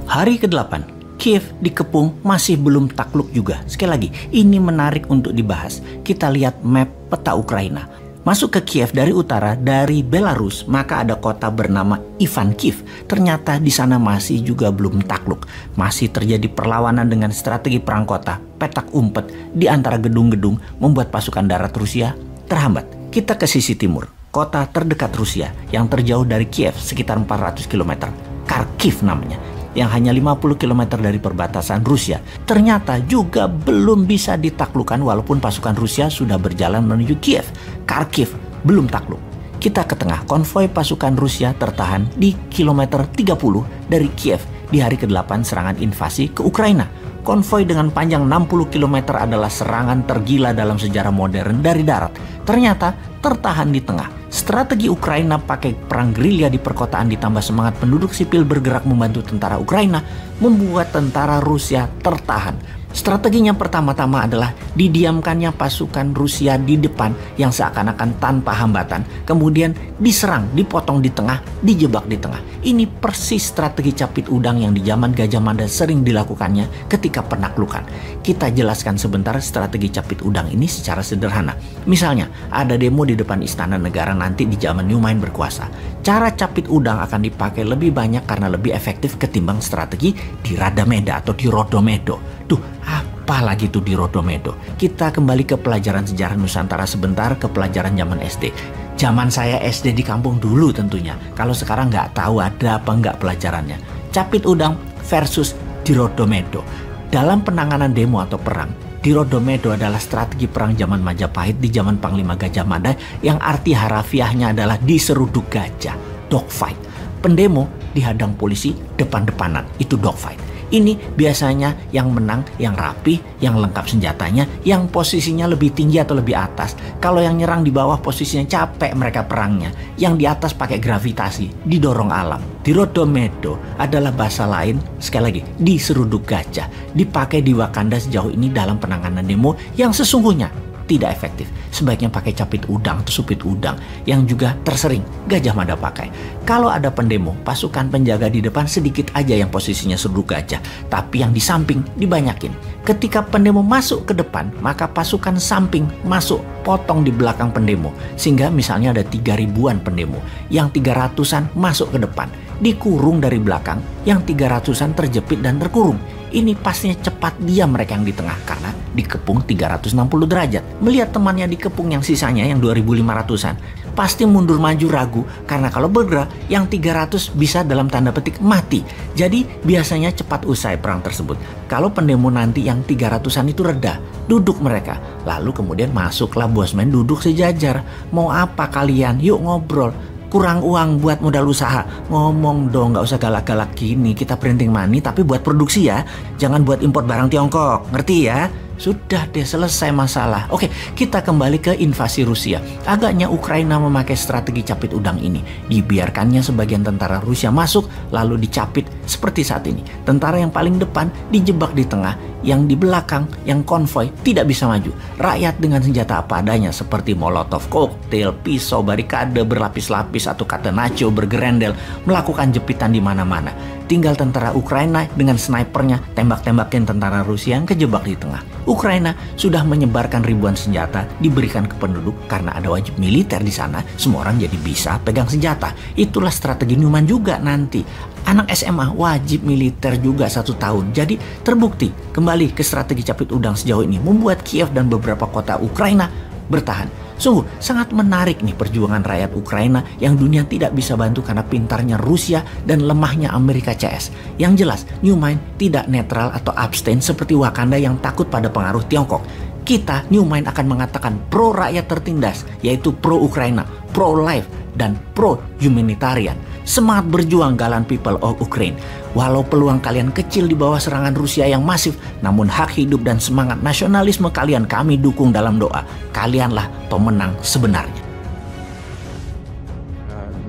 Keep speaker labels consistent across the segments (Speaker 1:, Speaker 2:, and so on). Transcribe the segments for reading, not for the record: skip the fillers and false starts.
Speaker 1: Hari ke-8, Kiev dikepung masih belum takluk juga. Sekali lagi, ini menarik untuk dibahas. Kita lihat map peta Ukraina. Masuk ke Kiev dari utara, dari Belarus, maka ada kota bernama Ivankiv. Ternyata di sana masih juga belum takluk. Masih terjadi perlawanan dengan strategi perang kota, petak umpet di antara gedung-gedung membuat pasukan darat Rusia terhambat. Kita ke sisi timur, kota terdekat Rusia yang terjauh dari Kiev sekitar 400 km. Kharkiv namanya, yang hanya 50 km dari perbatasan Rusia, ternyata juga belum bisa ditaklukkan walaupun pasukan Rusia sudah berjalan menuju Kiev. Kharkiv belum takluk. Kita ke tengah, konvoi pasukan Rusia tertahan di kilometer 30 dari Kiev di hari ke-8 serangan invasi ke Ukraina. Konvoi dengan panjang 60 km adalah serangan tergila dalam sejarah modern dari darat. Ternyata tertahan di tengah. Strategi Ukraina pakai perang gerilya di perkotaan ditambah semangat penduduk sipil bergerak membantu tentara Ukraina membuat tentara Rusia tertahan. Strateginya pertama-tama adalah didiamkannya pasukan Rusia di depan yang seakan-akan tanpa hambatan. Kemudian diserang, dipotong di tengah, dijebak di tengah. Ini persis strategi capit udang yang di zaman Gajah Mada sering dilakukannya ketika penaklukan. Kita jelaskan sebentar strategi capit udang ini secara sederhana. Misalnya, ada demo di depan Istana Negara nanti di zaman Nyumain berkuasa. Cara capit udang akan dipakai lebih banyak karena lebih efektif ketimbang strategi di Radameda atau di Rodomedo. Apalagi tuh di Rodomedo. Kita kembali ke pelajaran sejarah Nusantara sebentar, ke pelajaran zaman SD. Zaman saya SD di kampung dulu tentunya. Kalau sekarang nggak tahu ada apa nggak pelajarannya. Capit udang versus di Rodomedo. Dalam penanganan demo atau perang, di Rodomedo adalah strategi perang zaman Majapahit di zaman Panglima Gajah Mada yang arti harafiahnya adalah diseruduk gajah, dogfight. Pendemo dihadang polisi depan-depanan, itu dogfight. Ini biasanya yang menang, yang rapi, yang lengkap senjatanya, yang posisinya lebih tinggi atau lebih atas. Kalau yang nyerang di bawah posisinya capek mereka perangnya. Yang di atas pakai gravitasi, didorong alam. Di Rodomedo adalah bahasa lain, sekali lagi, diseruduk gajah. Dipakai di Wakanda sejauh ini dalam penanganan demo yang sesungguhnya tidak efektif. Sebaiknya pakai capit udang atau supit udang yang juga tersering Gajah Mada pakai. Kalau ada pendemo, pasukan penjaga di depan sedikit aja yang posisinya seruduk gajah, tapi yang di samping dibanyakin. Ketika pendemo masuk ke depan, maka pasukan samping masuk potong di belakang pendemo. Sehingga misalnya ada 3.000-an pendemo, yang 300-an masuk ke depan, dikurung dari belakang, yang 300-an terjepit dan terkurung. Ini pastinya cepat diam mereka yang di tengah karena dikepung 360 derajat. Melihat temannya dikepung yang sisanya yang 2.500-an, pasti mundur maju ragu karena kalau bergerak yang 300 bisa dalam tanda petik mati. Jadi biasanya cepat usai perang tersebut. Kalau pendemo nanti yang 300-an itu reda, duduk mereka. Lalu kemudian masuklah bosman duduk sejajar. Mau apa kalian? Yuk ngobrol. Kurang uang buat modal usaha, ngomong dong, nggak usah galak-galak gini. Kita printing money tapi buat produksi ya, jangan buat import barang Tiongkok, ngerti ya? Sudah deh, selesai masalah. Oke, kita kembali ke invasi Rusia. Agaknya Ukraina memakai strategi capit udang ini. Dibiarkannya sebagian tentara Rusia masuk, lalu dicapit seperti saat ini. Tentara yang paling depan dijebak di tengah, yang di belakang, yang konvoi tidak bisa maju. Rakyat dengan senjata apa adanya seperti molotov koktail, pisau, barikade berlapis-lapis atau catenaccio bergerendel melakukan jepitan di mana-mana. Tinggal tentara Ukraina dengan snipernya tembak-tembakin tentara Rusia yang kejebak di tengah. Ukraina sudah menyebarkan ribuan senjata diberikan ke penduduk karena ada wajib militer di sana. Semua orang jadi bisa pegang senjata. Itulah strategi Newman juga nanti. Anak SMA wajib militer juga 1 tahun. Jadi terbukti kembali ke strategi capit udang sejauh ini membuat Kiev dan beberapa kota Ukraina bertahan. Sungguh sangat menarik nih perjuangan rakyat Ukraina yang dunia tidak bisa bantu karena pintarnya Rusia dan lemahnya Amerika CS. Yang jelas, New Mind tidak netral atau abstain seperti Wakanda yang takut pada pengaruh Tiongkok. Kita, New Mind, akan mengatakan pro rakyat tertindas, yaitu pro Ukraina, pro life, dan pro humanitarian. Semangat berjuang galan people of Ukraine. Walau peluang kalian kecil di bawah serangan Rusia yang masif, namun hak hidup dan semangat nasionalisme kalian kami dukung dalam doa. Kalianlah pemenang sebenarnya.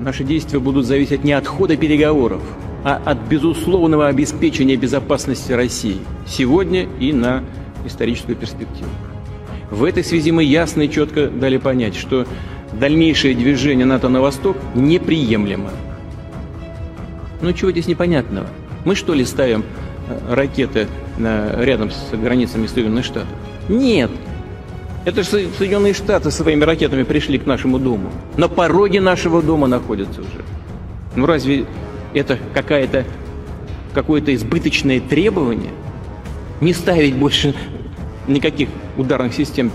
Speaker 2: Наши действия будут зависеть не от хода переговоров, а от безусловного обеспечения безопасности России сегодня и на историческую перспективу. В этой связи мы ясно и четко дали понять, что дальнейшее движение НАТО на восток неприемлемо. Ну чего здесь непонятного? Мы что ли ставим ракеты рядом с границами Соединенных Штатов? Нет. Это же Соединенные Штаты своими ракетами пришли к нашему дому. На пороге нашего дома находятся уже. Ну разве это какое-то избыточное требование? Не ставить больше никаких ударных систем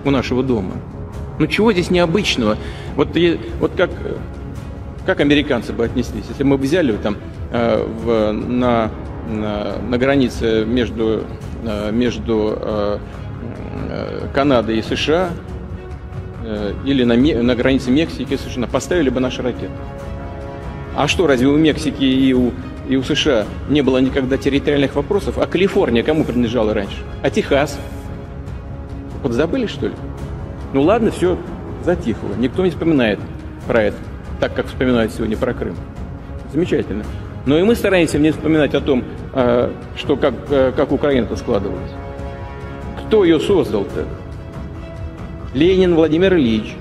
Speaker 2: у нашего дома. Ну чего здесь необычного? Вот как американцы бы отнеслись, если мы бы взяли там на границе между Канадой и США или на границе Мексики и США поставили бы наши ракеты. А что, разве у Мексики и у США не было никогда территориальных вопросов? А Калифорния кому принадлежала раньше? А Техас? Подзабыли, что ли? Ну ладно, все затихло. Никто не вспоминает про это, так как вспоминают сегодня про Крым. Замечательно. Но и мы стараемся не вспоминать о том, что как Украина-то складывалась. Кто ее создал-то? Ленин Владимир Ильич,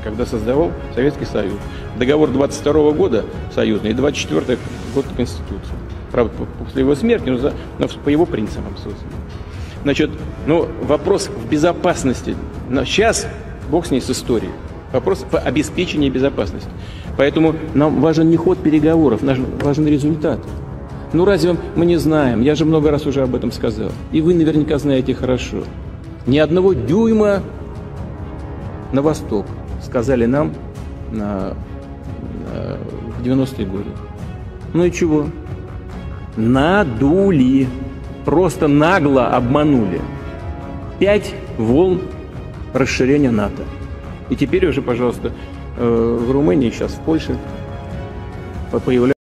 Speaker 2: когда создавал Советский Союз. Договор 22 года союзный и 24 год Конституции. Правда, после его смерти, но по его принципам создан. Значит, вопрос в безопасности. Но сейчас, бог с ней с историей, вопрос в обеспечении безопасности. Поэтому нам важен не ход переговоров, нам важен результат. Ну разве мы не знаем? Я же много раз уже об этом сказал. И вы наверняка знаете хорошо. Ни одного дюйма на восток, сказали нам в 90-е годы. Ну и чего? Надули. Просто нагло обманули. 5 волн расширения НАТО. И теперь уже, пожалуйста, в Румынии, сейчас в Польше появляются